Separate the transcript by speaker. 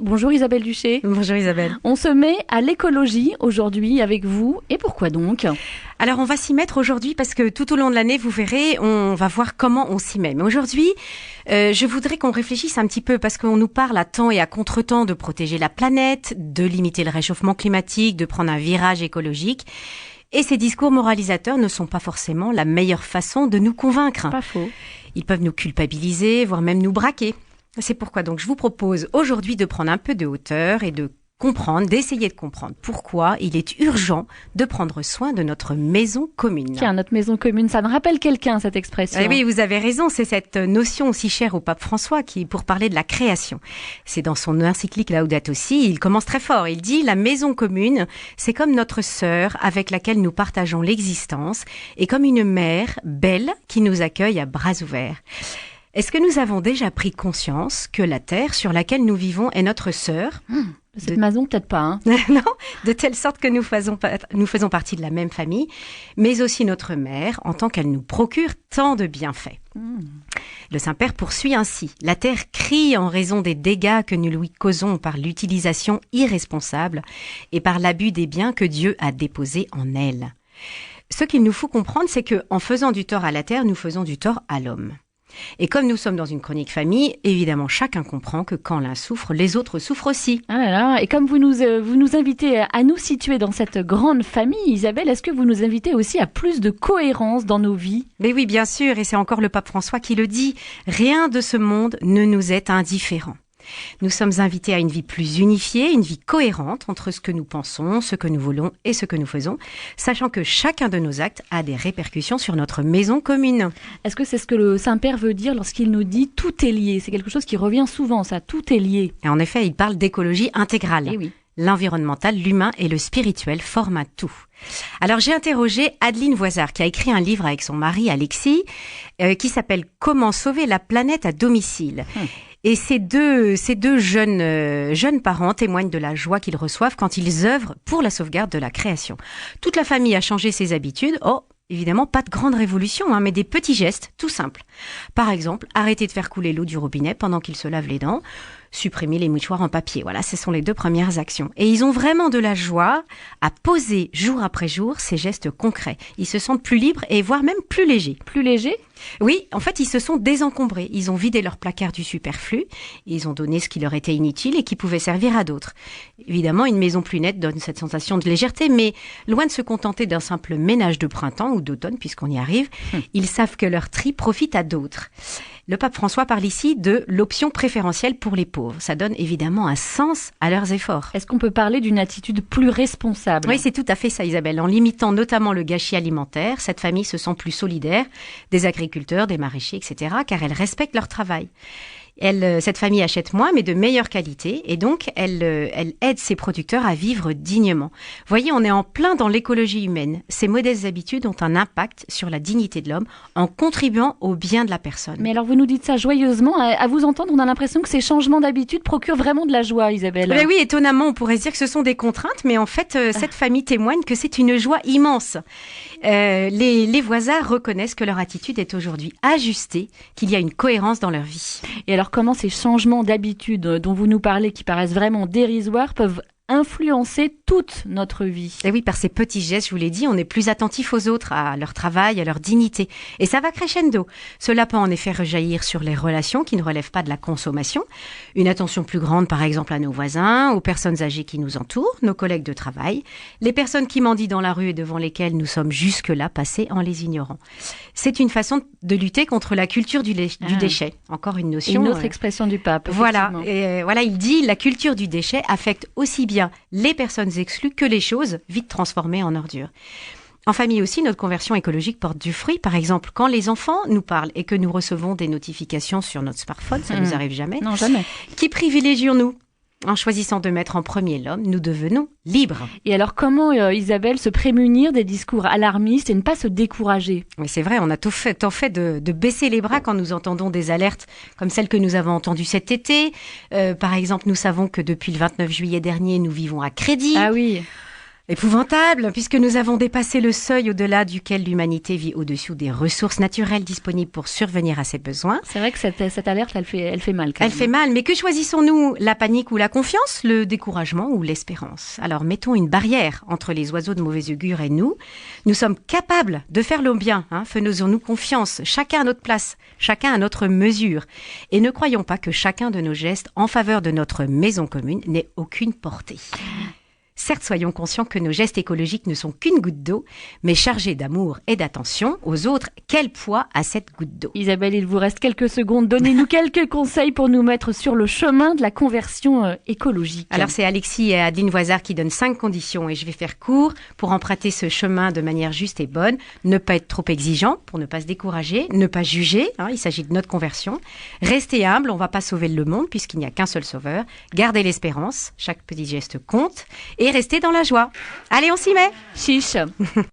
Speaker 1: Bonjour Isabelle Duché.
Speaker 2: Bonjour Isabelle.
Speaker 1: On se met à l'écologie aujourd'hui avec vous. Et pourquoi donc ?
Speaker 2: Alors on va s'y mettre aujourd'hui parce que tout au long de l'année, vous verrez, on va voir comment on s'y met. Mais aujourd'hui, je voudrais qu'on réfléchisse un petit peu parce qu'on nous parle à temps et à contre-temps de protéger la planète, de limiter le réchauffement climatique, de prendre un virage écologique. Et ces discours moralisateurs ne sont pas forcément la meilleure façon de nous convaincre.
Speaker 1: Pas faux.
Speaker 2: Ils peuvent nous culpabiliser, voire même nous braquer. C'est pourquoi donc je vous propose aujourd'hui de prendre un peu de hauteur et de comprendre, d'essayer de comprendre pourquoi il est urgent de prendre soin de notre maison commune.
Speaker 1: Tiens, notre maison commune, ça me rappelle quelqu'un cette expression.
Speaker 2: Eh oui, vous avez raison, c'est cette notion aussi chère au pape François qui, pour parler de la création. C'est dans son encyclique Laudato Si, il commence très fort. Il dit « La maison commune, c'est comme notre sœur avec laquelle nous partageons l'existence et comme une mère belle qui nous accueille à bras ouverts. » Est-ce que nous avons déjà pris conscience que la terre sur laquelle nous vivons est notre sœur ?
Speaker 1: Cette maison, peut-être pas. Hein.
Speaker 2: Non, de telle sorte que nous faisons partie de la même famille, mais aussi notre mère, en tant qu'elle nous procure tant de bienfaits. Le Saint-Père poursuit ainsi. La terre crie en raison des dégâts que nous lui causons par l'utilisation irresponsable et par l'abus des biens que Dieu a déposés en elle. Ce qu'il nous faut comprendre, c'est que en faisant du tort à la terre, nous faisons du tort à l'homme. Et comme nous sommes dans une chronique famille, évidemment, chacun comprend que quand l'un souffre, les autres souffrent aussi.
Speaker 1: Ah là là, et comme vous nous invitez à nous situer dans cette grande famille, Isabelle, est-ce que vous nous invitez aussi à plus de cohérence dans nos vies ?
Speaker 2: Mais oui, bien sûr, et c'est encore le pape François qui le dit, rien de ce monde ne nous est indifférent. Nous sommes invités à une vie plus unifiée, une vie cohérente entre ce que nous pensons, ce que nous voulons et ce que nous faisons, sachant que chacun de nos actes a des répercussions sur notre maison commune.
Speaker 1: Est-ce que c'est ce que le Saint-Père veut dire lorsqu'il nous dit « tout est lié » ? C'est quelque chose qui revient souvent, ça, tout est lié.
Speaker 2: Et en effet, il parle d'écologie intégrale.
Speaker 1: Eh oui.
Speaker 2: L'environnemental, l'humain et le spirituel forment un tout. Alors j'ai interrogé Adeline Voisard qui a écrit un livre avec son mari Alexis qui s'appelle « Comment sauver la planète à domicile ». Et ces deux jeunes parents témoignent de la joie qu'ils reçoivent quand ils œuvrent pour la sauvegarde de la création. Toute la famille a changé ses habitudes. Oh, évidemment, pas de grande révolution, mais des petits gestes tout simples. Par exemple, arrêter de faire couler l'eau du robinet pendant qu'ils se lavent les dents, supprimer les mouchoirs en papier. Voilà, ce sont les 2 premières actions. Et ils ont vraiment de la joie à poser jour après jour ces gestes concrets. Ils se sentent plus libres et voire même plus légers.
Speaker 1: Plus léger ?
Speaker 2: Oui, en fait, ils se sont désencombrés. Ils ont vidé leur placard du superflu. Ils ont donné ce qui leur était inutile et qui pouvait servir à d'autres. Évidemment, une maison plus nette donne cette sensation de légèreté, mais loin de se contenter d'un simple ménage de printemps ou d'automne, puisqu'on y arrive, ils savent que leur tri profite à d'autres. Le pape François parle ici de l'option préférentielle pour les pauvres. Ça donne évidemment un sens à leurs efforts.
Speaker 1: Est-ce qu'on peut parler d'une attitude plus responsable ?
Speaker 2: Oui, c'est tout à fait ça, Isabelle. En limitant notamment le gâchis alimentaire, cette famille se sent plus solidaire des agriculteurs, des maraîchers, etc., car elle respecte leur travail. Cette famille achète moins, mais de meilleure qualité, et donc elle aide ses producteurs à vivre dignement. Vous voyez, on est en plein dans l'écologie humaine. Ces modestes habitudes ont un impact sur la dignité de l'homme en contribuant au bien de la personne.
Speaker 1: Mais alors vous nous dites ça joyeusement, à vous entendre, on a l'impression que ces changements d'habitude procurent vraiment de la joie, Isabelle.
Speaker 2: Mais oui, étonnamment, on pourrait se dire que ce sont des contraintes, mais en fait, cette famille témoigne que c'est une joie immense. Les voisins reconnaissent que leur attitude est aujourd'hui ajustée, qu'il y a une cohérence dans leur vie.
Speaker 1: Et alors comment ces changements d'habitude dont vous nous parlez, qui paraissent vraiment dérisoires, peuvent influencer toute notre vie.
Speaker 2: Et oui, par ces petits gestes, je vous l'ai dit, on est plus attentif aux autres, à leur travail, à leur dignité. Et ça va crescendo. Cela peut en effet rejaillir sur les relations qui ne relèvent pas de la consommation. Une attention plus grande, par exemple, à nos voisins, aux personnes âgées qui nous entourent, nos collègues de travail, les personnes qui mendient dans la rue et devant lesquelles nous sommes jusque-là passés en les ignorant. C'est une façon de lutter contre la culture du déchet. Encore une notion.
Speaker 1: Une autre expression du pape.
Speaker 2: Voilà. Et voilà, il dit, la culture du déchet affecte aussi bien les personnes exclues que les choses vite transformées en ordures. En famille aussi, notre conversion écologique porte du fruit. Par exemple, quand les enfants nous parlent et que nous recevons des notifications sur notre smartphone, ça nous arrive jamais.
Speaker 1: Non, jamais.
Speaker 2: Qui privilégions-nous ? En choisissant de mettre en premier l'homme, nous devenons libres.
Speaker 1: Et alors, comment, Isabelle, se prémunir des discours alarmistes et ne pas se décourager ?
Speaker 2: Oui, c'est vrai, on a tant fait de baisser les bras quand nous entendons des alertes comme celles que nous avons entendues cet été. Par exemple, nous savons que depuis le 29 juillet dernier, nous vivons à crédit.
Speaker 1: Ah oui.
Speaker 2: Épouvantable, puisque nous avons dépassé le seuil au-delà duquel l'humanité vit au-dessus des ressources naturelles disponibles pour survenir à ses besoins.
Speaker 1: C'est vrai que cette alerte, elle fait mal quand même.
Speaker 2: Elle fait mal, mais que choisissons-nous? La panique ou la confiance? Le découragement ou l'espérance? Alors mettons une barrière entre les oiseaux de mauvais augure et nous. Nous sommes capables de faire le bien, faisons-nous confiance, chacun à notre place, chacun à notre mesure. Et ne croyons pas que chacun de nos gestes en faveur de notre maison commune n'ait aucune portée. Certes, soyons conscients que nos gestes écologiques ne sont qu'une goutte d'eau, mais chargés d'amour et d'attention aux autres, quel poids a cette goutte d'eau?
Speaker 1: Isabelle, il vous reste quelques secondes. Donnez-nous quelques conseils pour nous mettre sur le chemin de la conversion écologique.
Speaker 2: Alors, c'est Alexis et Adeline Voisard qui donnent 5 conditions et je vais faire court pour emprunter ce chemin de manière juste et bonne. Ne pas être trop exigeant pour ne pas se décourager, ne pas juger, il s'agit de notre conversion. Rester humble, on ne va pas sauver le monde puisqu'il n'y a qu'un seul sauveur. Garder l'espérance, chaque petit geste compte. Et rester dans la joie. Allez, on s'y met.
Speaker 1: Chiche.